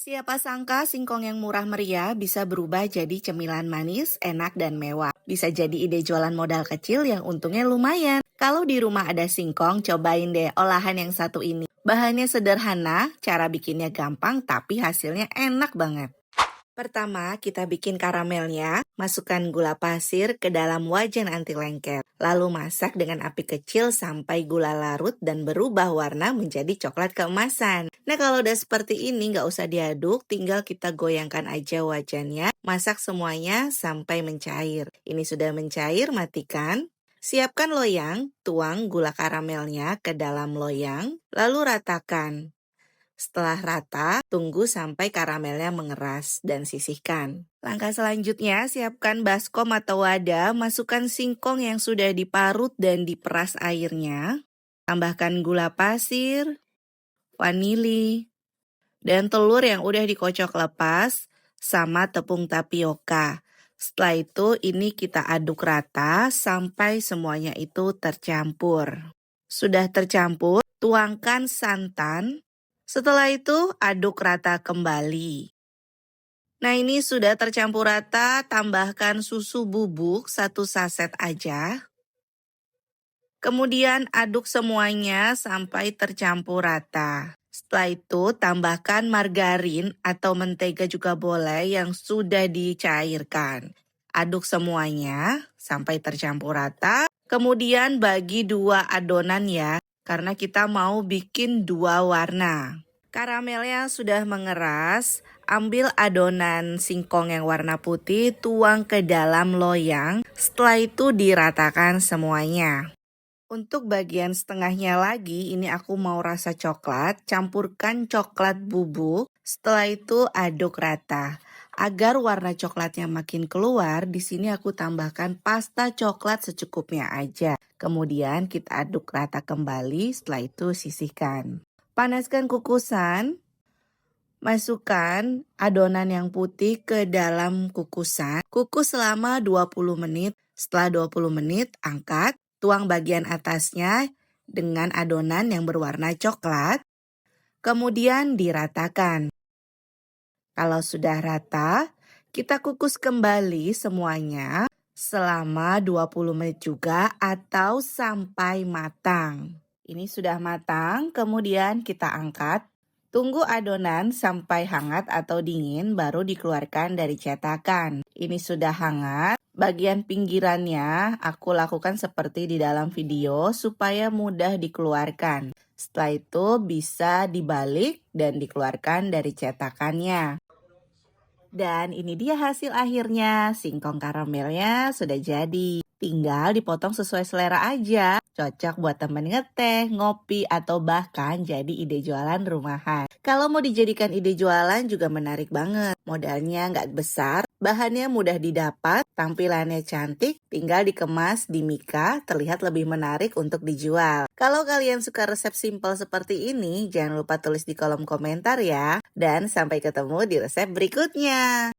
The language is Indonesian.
Siapa sangka singkong yang murah meriah bisa berubah jadi cemilan manis, enak, dan mewah. Bisa jadi ide jualan modal kecil yang untungnya lumayan. Kalau di rumah ada singkong, cobain deh olahan yang satu ini. Bahannya sederhana, cara bikinnya gampang, tapi hasilnya enak banget. Pertama, kita bikin karamelnya. Masukkan gula pasir ke dalam wajan anti lengket. Lalu masak dengan api kecil sampai gula larut dan berubah warna menjadi coklat keemasan. Nah, kalau udah seperti ini nggak usah diaduk, tinggal kita goyangkan aja wajannya. Masak semuanya sampai mencair. Ini sudah mencair, matikan. Siapkan loyang, tuang gula karamelnya ke dalam loyang, lalu ratakan. Setelah rata, tunggu sampai karamelnya mengeras dan sisihkan. Langkah selanjutnya, siapkan baskom atau wadah, masukkan singkong yang sudah diparut dan diperas airnya. Tambahkan gula pasir, vanili, dan telur yang udah dikocok lepas, sama tepung tapioka. Setelah itu, ini kita aduk rata sampai semuanya itu tercampur. Sudah tercampur, tuangkan santan. Setelah itu, aduk rata kembali. Nah, ini sudah tercampur rata, tambahkan susu bubuk 1 saset aja. Kemudian aduk semuanya sampai tercampur rata. Setelah itu, tambahkan margarin atau mentega juga boleh yang sudah dicairkan. Aduk semuanya sampai tercampur rata. Kemudian bagi 2 adonan ya, karena kita mau bikin 2 warna. Karamelnya sudah mengeras, ambil adonan singkong yang warna putih, tuang ke dalam loyang. Setelah itu diratakan semuanya. Untuk bagian setengahnya lagi, ini aku mau rasa coklat, campurkan coklat bubuk. Setelah itu aduk rata. Agar warna coklatnya makin keluar, di sini aku tambahkan pasta coklat secukupnya aja. Kemudian kita aduk rata kembali, setelah itu sisihkan. Panaskan kukusan, masukkan adonan yang putih ke dalam kukusan. Kukus selama 20 menit. Setelah 20 menit, angkat. Tuang bagian atasnya dengan adonan yang berwarna coklat. Kemudian diratakan. Kalau sudah rata, kita kukus kembali semuanya selama 20 menit juga atau sampai matang. Ini sudah matang, kemudian kita angkat. Tunggu adonan sampai hangat atau dingin baru dikeluarkan dari cetakan. Ini sudah hangat. Bagian pinggirannya aku lakukan seperti di dalam video supaya mudah dikeluarkan. Setelah itu bisa dibalik dan dikeluarkan dari cetakannya. Dan ini dia hasil akhirnya, singkong karamelnya sudah jadi. Tinggal dipotong sesuai selera aja. Cocok buat temen ngeteh, ngopi, atau bahkan jadi ide jualan rumahan. Kalau mau dijadikan ide jualan juga menarik banget. Modalnya nggak besar, bahannya mudah didapat, tampilannya cantik, tinggal dikemas di mika, terlihat lebih menarik untuk dijual. Kalau kalian suka resep simple seperti ini, jangan lupa tulis di kolom komentar ya. Dan sampai ketemu di resep berikutnya.